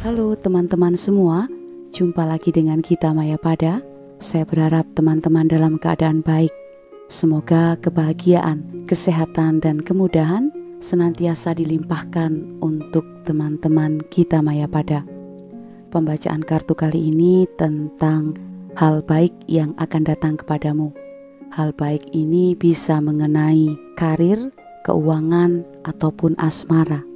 Halo teman-teman semua, jumpa lagi dengan kita Maya Pada. Saya berharap teman-teman dalam keadaan baik. Semoga kebahagiaan, kesehatan, dan kemudahan senantiasa dilimpahkan untuk teman-teman kita Maya Pada. Pembacaan kartu kali ini tentang hal baik yang akan datang kepadamu. Hal baik ini bisa mengenai karir, keuangan, ataupun asmara.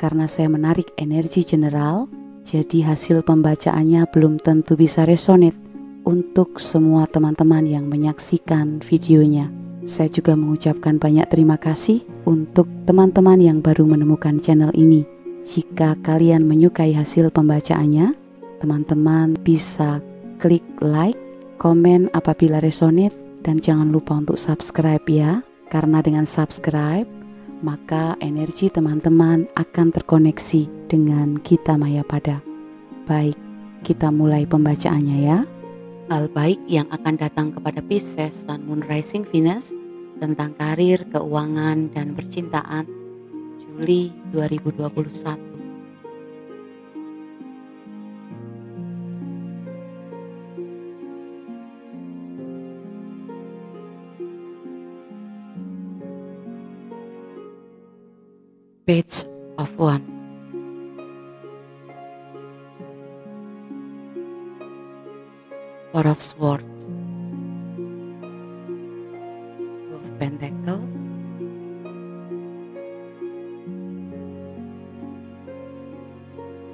Karena saya menarik energi general, jadi hasil pembacaannya belum tentu bisa resonate untuk semua teman-teman yang menyaksikan videonya. Saya juga mengucapkan banyak terima kasih untuk teman-teman yang baru menemukan channel ini. Jika kalian menyukai hasil pembacaannya, teman-teman bisa klik like, komen apabila resonate, dan jangan lupa untuk subscribe ya. Karena dengan subscribe, maka energi teman-teman akan terkoneksi dengan kita Maya Pada. Baik, kita mulai pembacaannya ya. Hal baik yang akan datang kepada Pisces dan Moon Rising Venus tentang karir, keuangan, dan percintaan Juli 2021. Page of Wands. Four of Swords. Two of Pentacles.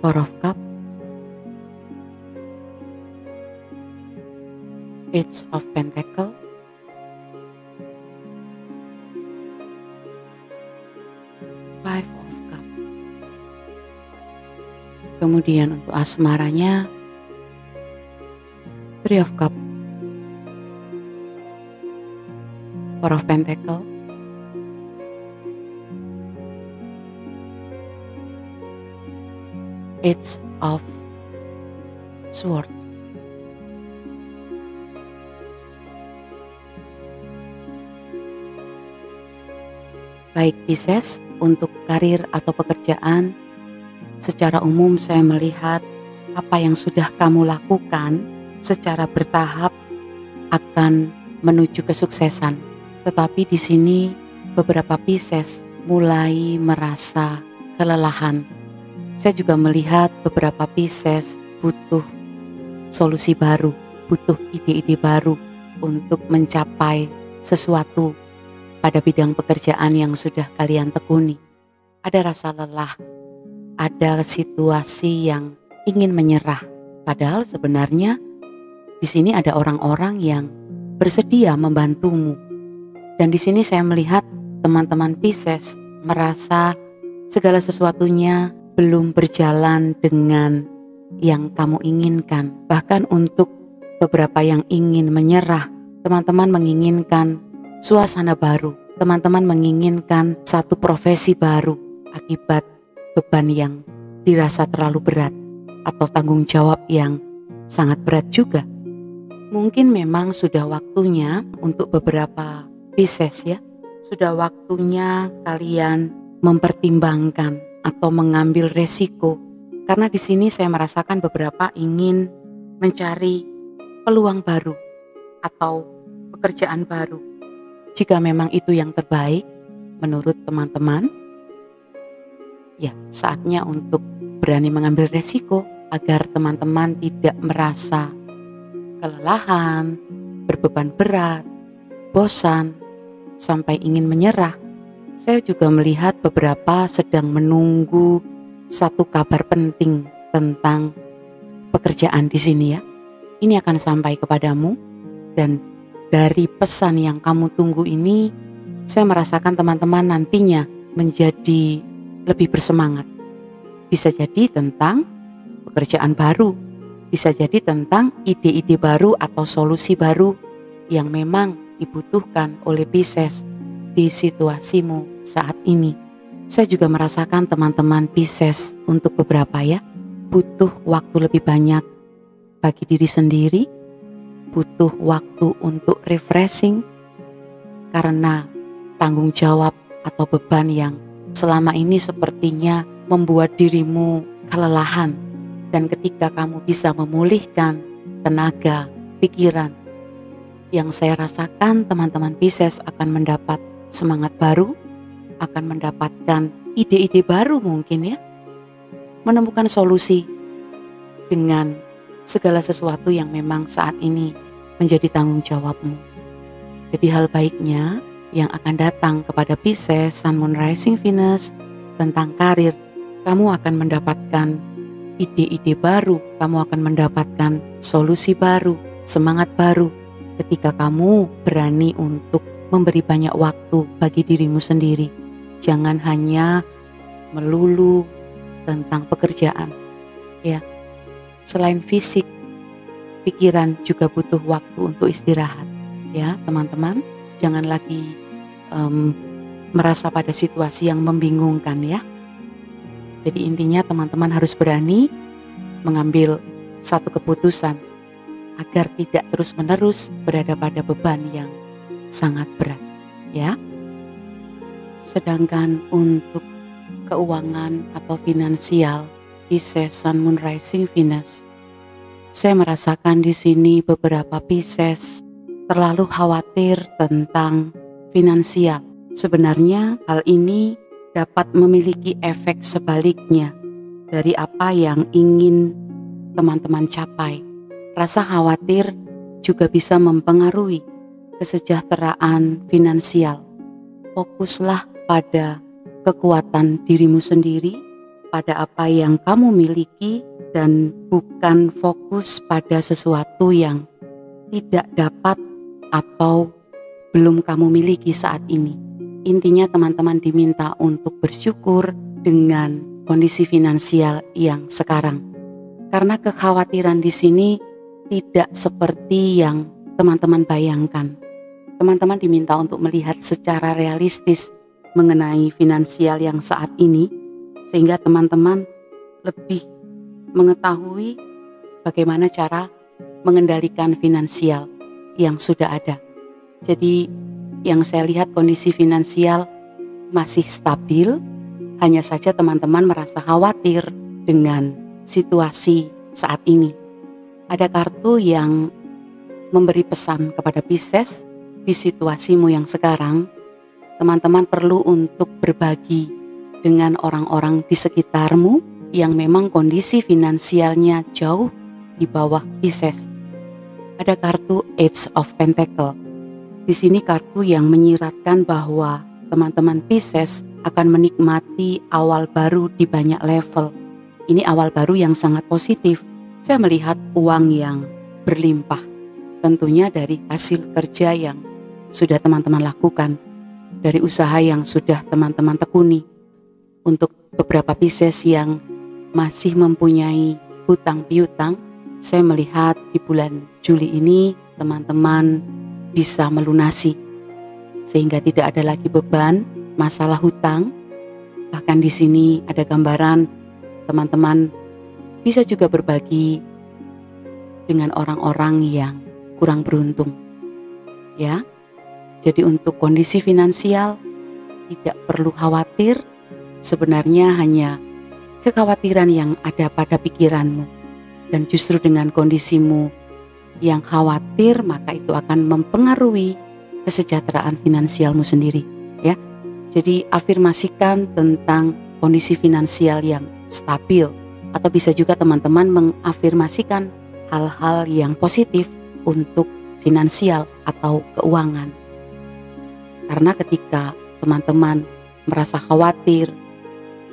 Four of Cups. Page of Pentacles. Five of Cups. Kemudian untuk asmaranya, Three of Cups, Four of Pentacles, Eight of Swords. Baik Pisces, untuk karir atau pekerjaan, secara umum saya melihat apa yang sudah kamu lakukan secara bertahap akan menuju kesuksesan. Tetapi di sini beberapa Pisces mulai merasa kelelahan. Saya juga melihat beberapa Pisces butuh solusi baru, butuh ide-ide baru untuk mencapai sesuatu pada bidang pekerjaan yang sudah kalian tekuni. Ada rasa lelah, ada situasi yang ingin menyerah. Padahal sebenarnya di sini ada orang-orang yang bersedia membantumu. Dan di sini saya melihat teman-teman Pisces merasa segala sesuatunya belum berjalan dengan yang kamu inginkan. Bahkan untuk beberapa yang ingin menyerah, teman-teman menginginkan suasana baru. Teman-teman menginginkan satu profesi baru akibat beban yang dirasa terlalu berat atau tanggung jawab yang sangat berat juga. Mungkin memang sudah waktunya untuk beberapa Pisces ya, sudah waktunya kalian mempertimbangkan atau mengambil resiko. Karena di sini saya merasakan beberapa ingin mencari peluang baru atau pekerjaan baru. Jika memang itu yang terbaik menurut teman-teman, ya saatnya untuk berani mengambil resiko agar teman-teman tidak merasa kelelahan, berbeban berat, bosan, sampai ingin menyerah. Saya juga melihat beberapa sedang menunggu satu kabar penting tentang pekerjaan di sini ya. Ini akan sampai kepadamu, dan dari pesan yang kamu tunggu ini, saya merasakan teman-teman nantinya menjadi lebih bersemangat. Bisa jadi tentang pekerjaan baru, bisa jadi tentang ide-ide baru atau solusi baru yang memang dibutuhkan oleh Pisces di situasimu saat ini. Saya juga merasakan teman-teman Pisces untuk beberapa ya, butuh waktu lebih banyak bagi diri sendiri, butuh waktu untuk refreshing karena tanggung jawab atau beban yang selama ini sepertinya membuat dirimu kelelahan. Dan ketika kamu bisa memulihkan tenaga, pikiran, yang saya rasakan teman-teman Pisces akan mendapat semangat baru, akan mendapatkan ide-ide baru mungkin ya, menemukan solusi dengan segala sesuatu yang memang saat ini menjadi tanggung jawabmu. Jadi hal baiknya yang akan datang kepada Pisces, Sun, Moon, Rising, Venus tentang karir, kamu akan mendapatkan ide-ide baru, kamu akan mendapatkan solusi baru, semangat baru ketika kamu berani untuk memberi banyak waktu bagi dirimu sendiri. Jangan hanya melulu tentang pekerjaan, ya. Selain fisik, pikiran juga butuh waktu untuk istirahat, ya teman-teman. Jangan lagi merasa pada situasi yang membingungkan ya. Jadi intinya teman-teman harus berani mengambil satu keputusan agar tidak terus-menerus berada pada beban yang sangat berat ya. Sedangkan untuk keuangan atau finansial Pisces, Sun, Moon, Rising, Venus, saya merasakan di sini beberapa Pisces terlalu khawatir tentang finansial. Sebenarnya hal ini dapat memiliki efek sebaliknya dari apa yang ingin teman-teman capai. Rasa khawatir juga bisa mempengaruhi kesejahteraan finansial. Fokuslah pada kekuatan dirimu sendiri, pada apa yang kamu miliki, dan bukan fokus pada sesuatu yang tidak dapat atau belum kamu miliki saat ini. Intinya teman-teman diminta untuk bersyukur dengan kondisi finansial yang sekarang. Karena kekhawatiran di sini tidak seperti yang teman-teman bayangkan. Teman-teman diminta untuk melihat secara realistis mengenai finansial yang saat ini, sehingga teman-teman lebih mengetahui bagaimana cara mengendalikan finansial yang sudah ada. Jadi yang saya lihat kondisi finansial masih stabil, hanya saja teman-teman merasa khawatir dengan situasi saat ini. Ada kartu yang memberi pesan kepada Pisces, di situasimu yang sekarang, teman-teman perlu untuk berbagi dengan orang-orang di sekitarmu yang memang kondisi finansialnya jauh di bawah Pisces. Ada kartu Age of Pentacle. Di sini kartu yang menyiratkan bahwa teman-teman Pisces akan menikmati awal baru di banyak level. Ini awal baru yang sangat positif. Saya melihat uang yang berlimpah. Tentunya dari hasil kerja yang sudah teman-teman lakukan, dari usaha yang sudah teman-teman tekuni. Untuk beberapa Pisces yang masih mempunyai hutang piutang, saya melihat di bulan Juli ini teman-teman bisa melunasi, sehingga tidak ada lagi beban masalah hutang. Bahkan di sini ada gambaran teman-teman bisa juga berbagi dengan orang-orang yang kurang beruntung. Ya, jadi untuk kondisi finansial tidak perlu khawatir. Sebenarnya hanya kekhawatiran yang ada pada pikiranmu, dan justru dengan kondisimu yang khawatir, maka itu akan mempengaruhi kesejahteraan finansialmu sendiri ya. Jadi afirmasikan tentang kondisi finansial yang stabil, atau bisa juga teman-teman mengafirmasikan hal-hal yang positif untuk finansial atau keuangan. Karena ketika teman-teman merasa khawatir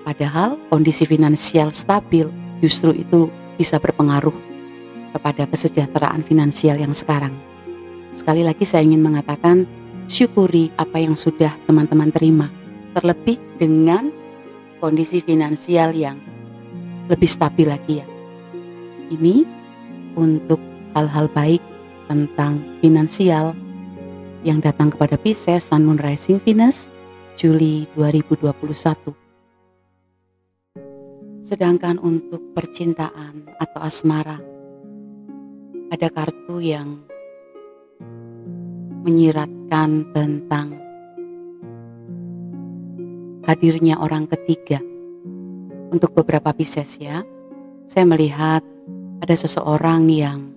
padahal kondisi finansial stabil, justru itu bisa berpengaruh kepada kesejahteraan finansial yang sekarang. Sekali lagi saya ingin mengatakan, syukuri apa yang sudah teman-teman terima, terlebih dengan kondisi finansial yang lebih stabil lagi ya. Ini untuk hal-hal baik tentang finansial yang datang kepada Pisces, Sun, Moon, Rising, Venus, Juli 2021. Sedangkan untuk percintaan atau asmara, ada kartu yang menyiratkan tentang hadirnya orang ketiga untuk beberapa Pisces ya. saya melihat ada seseorang yang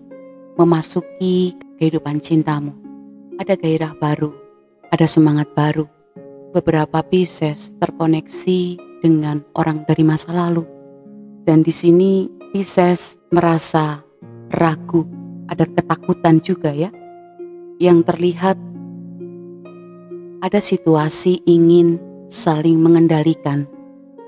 memasuki kehidupan cintamu. Ada gairah baru, ada semangat baru. Beberapa Pisces terkoneksi dengan orang dari masa lalu. Dan di sini Pisces merasa ragu, ada ketakutan juga ya. Yang terlihat ada situasi ingin saling mengendalikan.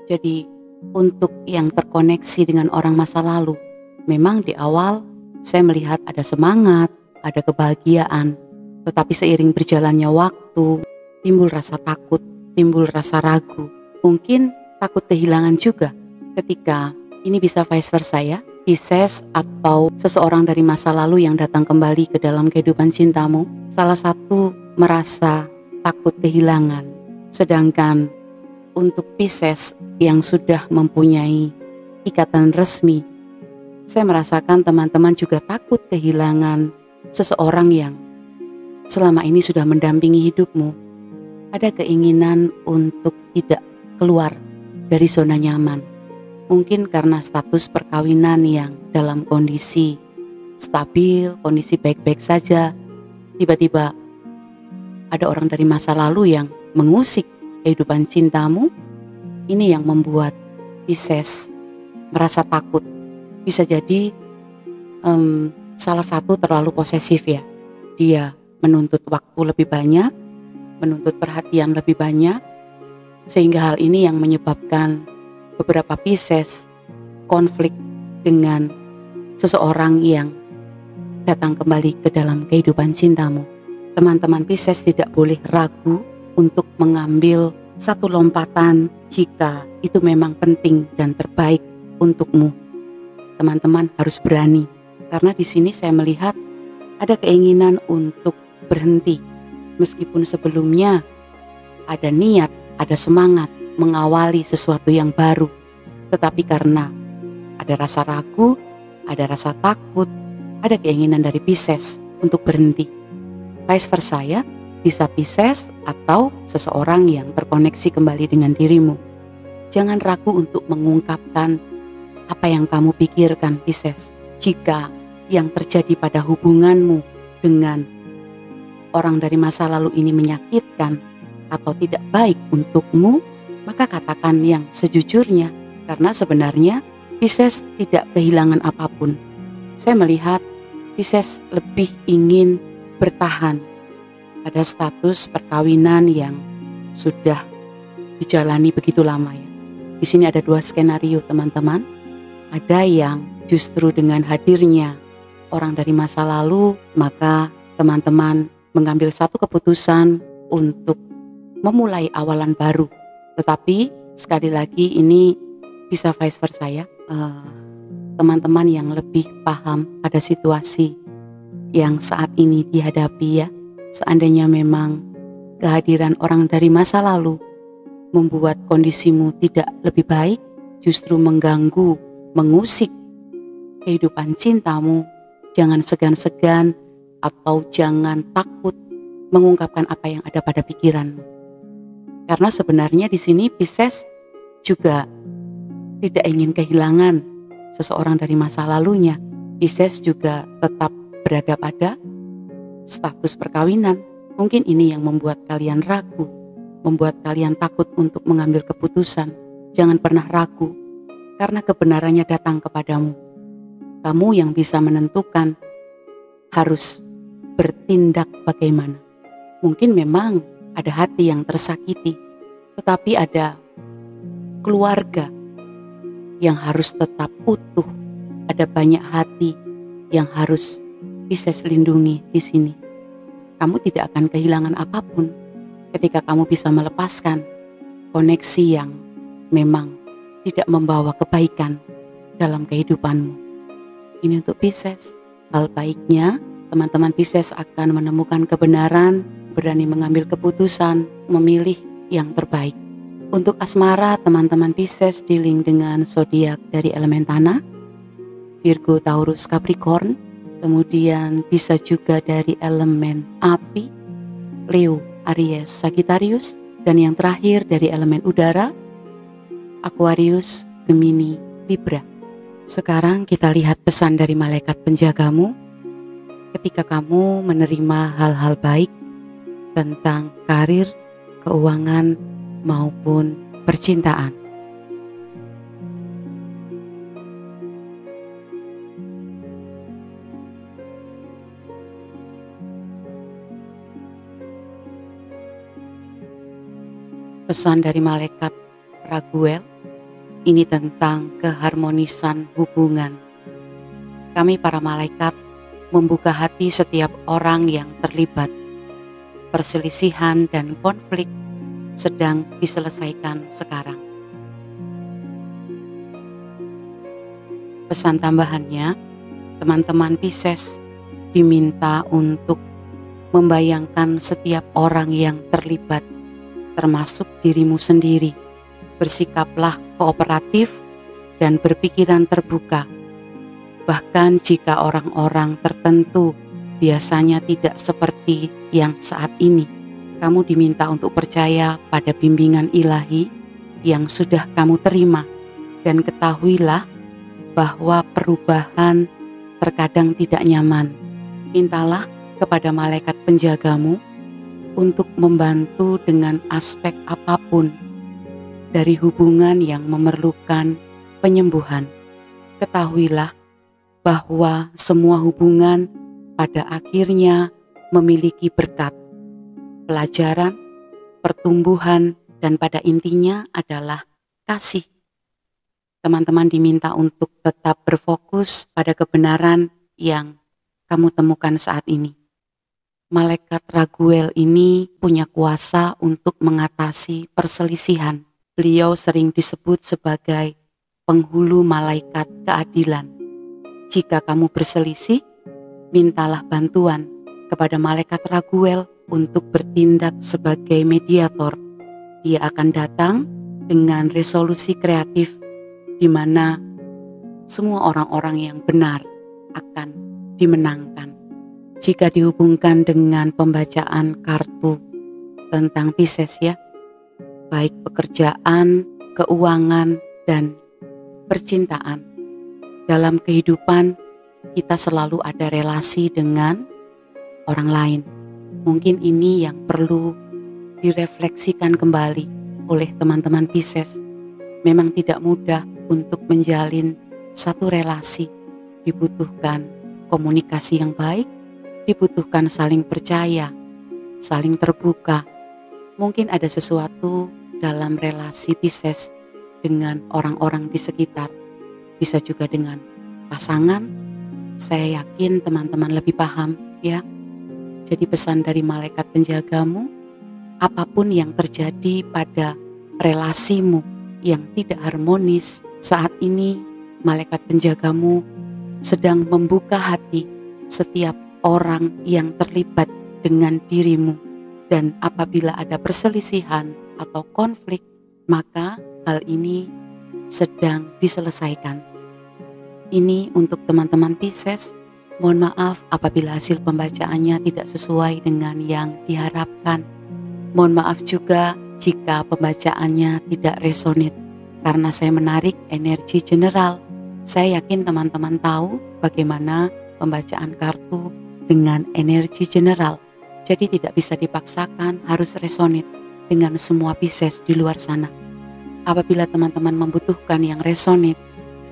Jadi untuk yang terkoneksi dengan orang masa lalu, memang di awal saya melihat ada semangat, ada kebahagiaan. Tetapi seiring berjalannya waktu, timbul rasa takut, timbul rasa ragu. Mungkin takut kehilangan juga ketika ini bisa vice versa ya. Pisces atau seseorang dari masa lalu yang datang kembali ke dalam kehidupan cintamu, salah satu merasa takut kehilangan. Sedangkan untuk Pisces yang sudah mempunyai ikatan resmi, saya merasakan teman-teman juga takut kehilangan seseorang yang selama ini sudah mendampingi hidupmu. Ada keinginan untuk tidak keluar dari zona nyaman. Mungkin karena status perkawinan yang dalam kondisi stabil, kondisi baik-baik saja. Tiba-tiba ada orang dari masa lalu yang mengusik kehidupan cintamu. Ini yang membuat Pisces merasa takut. Bisa jadi salah satu terlalu posesif ya. Dia menuntut waktu lebih banyak, menuntut perhatian lebih banyak, sehingga hal ini yang menyebabkan beberapa Pisces konflik dengan seseorang yang datang kembali ke dalam kehidupan cintamu. Teman-teman Pisces tidak boleh ragu untuk mengambil satu lompatan jika itu memang penting dan terbaik untukmu. Teman-teman harus berani, karena di sini saya melihat ada keinginan untuk berhenti. Meskipun sebelumnya ada niat, ada semangat mengawali sesuatu yang baru, tetapi karena ada rasa ragu, ada rasa takut, ada keinginan dari Pisces untuk berhenti. Vice versa ya, bisa Pisces atau seseorang yang terkoneksi kembali dengan dirimu. Jangan ragu untuk mengungkapkan apa yang kamu pikirkan, Pisces. Jika yang terjadi pada hubunganmu dengan orang dari masa lalu ini menyakitkan atau tidak baik untukmu, maka katakan yang sejujurnya, karena sebenarnya Pisces tidak kehilangan apapun. Saya melihat Pisces lebih ingin bertahan pada status perkawinan yang sudah dijalani begitu lama ya. Di sini ada dua skenario teman-teman. Ada yang justru dengan hadirnya orang dari masa lalu, maka teman-teman mengambil satu keputusan untuk memulai awalan baru. Tetapi sekali lagi ini bisa vice versa ya. Teman-teman yang lebih paham pada situasi yang saat ini dihadapi ya. Seandainya memang kehadiran orang dari masa lalu membuat kondisimu tidak lebih baik, justru mengganggu, mengusik kehidupan cintamu, jangan segan-segan atau jangan takut mengungkapkan apa yang ada pada pikiranmu. Karena sebenarnya di sini Pisces juga tidak ingin kehilangan seseorang dari masa lalunya. Pisces juga tetap berada pada status perkawinan. Mungkin ini yang membuat kalian ragu, membuat kalian takut untuk mengambil keputusan. Jangan pernah ragu, karena kebenarannya datang kepadamu. Kamu yang bisa menentukan harus bertindak bagaimana. Mungkin memang ada hati yang tersakiti, tetapi ada keluarga yang harus tetap utuh. Ada banyak hati yang harus Pisces lindungi di sini. Kamu tidak akan kehilangan apapun ketika kamu bisa melepaskan koneksi yang memang tidak membawa kebaikan dalam kehidupanmu. Ini untuk Pisces. Hal baiknya teman-teman Pisces akan menemukan kebenaran, berani mengambil keputusan, memilih yang terbaik. Untuk asmara, teman-teman Pisces dealing dengan zodiak dari elemen tanah, Virgo, Taurus, Capricorn, kemudian bisa juga dari elemen api, Leo, Aries, Sagittarius, dan yang terakhir dari elemen udara, Aquarius, Gemini, Libra. Sekarang kita lihat pesan dari malaikat penjagamu ketika kamu menerima hal-hal baik tentang karir, keuangan, maupun percintaan. Pesan dari malaikat Raguel ini tentang keharmonisan hubungan. Kami para malaikat membuka hati setiap orang yang terlibat. Perselisihan dan konflik sedang diselesaikan sekarang. Pesan tambahannya, teman-teman Pisces diminta untuk membayangkan setiap orang yang terlibat, termasuk dirimu sendiri. Bersikaplah kooperatif dan berpikiran terbuka. Bahkan jika orang-orang tertentu biasanya tidak seperti yang saat ini, kamu diminta untuk percaya pada bimbingan ilahi yang sudah kamu terima, dan ketahuilah bahwa perubahan terkadang tidak nyaman. Mintalah kepada malaikat penjagamu untuk membantu dengan aspek apapun dari hubungan yang memerlukan penyembuhan. Ketahuilah bahwa semua hubungan pada akhirnya memiliki berkat, pelajaran, pertumbuhan, dan pada intinya adalah kasih. Teman-teman diminta untuk tetap berfokus pada kebenaran yang kamu temukan saat ini. Malaikat Raguel ini punya kuasa untuk mengatasi perselisihan. Beliau sering disebut sebagai penghulu malaikat keadilan. Jika kamu berselisih, mintalah bantuan kepada malaikat Raguel untuk bertindak sebagai mediator. Dia akan datang dengan resolusi kreatif di mana semua orang-orang yang benar akan dimenangkan. Jika dihubungkan dengan pembacaan kartu tentang Pisces ya, baik pekerjaan, keuangan, dan percintaan. Dalam kehidupan kita selalu ada relasi dengan orang lain. Mungkin ini yang perlu direfleksikan kembali oleh teman-teman Pisces. Memang tidak mudah untuk menjalin satu relasi. Dibutuhkan komunikasi yang baik, dibutuhkan saling percaya, saling terbuka. Mungkin ada sesuatu dalam relasi Pisces dengan orang-orang di sekitar, bisa juga dengan pasangan. Saya yakin teman-teman lebih paham ya. Jadi pesan dari malaikat penjagamu, apapun yang terjadi pada relasimu yang tidak harmonis saat ini, malaikat penjagamu sedang membuka hati setiap orang yang terlibat dengan dirimu. Dan apabila ada perselisihan atau konflik, maka hal ini sedang diselesaikan. Ini untuk teman-teman Pisces. Mohon maaf apabila hasil pembacaannya tidak sesuai dengan yang diharapkan. Mohon maaf juga jika pembacaannya tidak resonate, karena saya menarik energi general. Saya yakin teman-teman tahu bagaimana pembacaan kartu dengan energi general. Jadi tidak bisa dipaksakan, harus resonate dengan semua Pisces di luar sana. Apabila teman-teman membutuhkan yang resonate,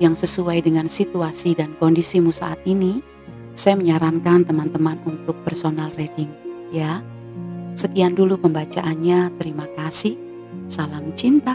yang sesuai dengan situasi dan kondisimu saat ini, saya menyarankan teman-teman untuk personal reading ya. Sekian dulu pembacaannya, terima kasih. Salam cinta.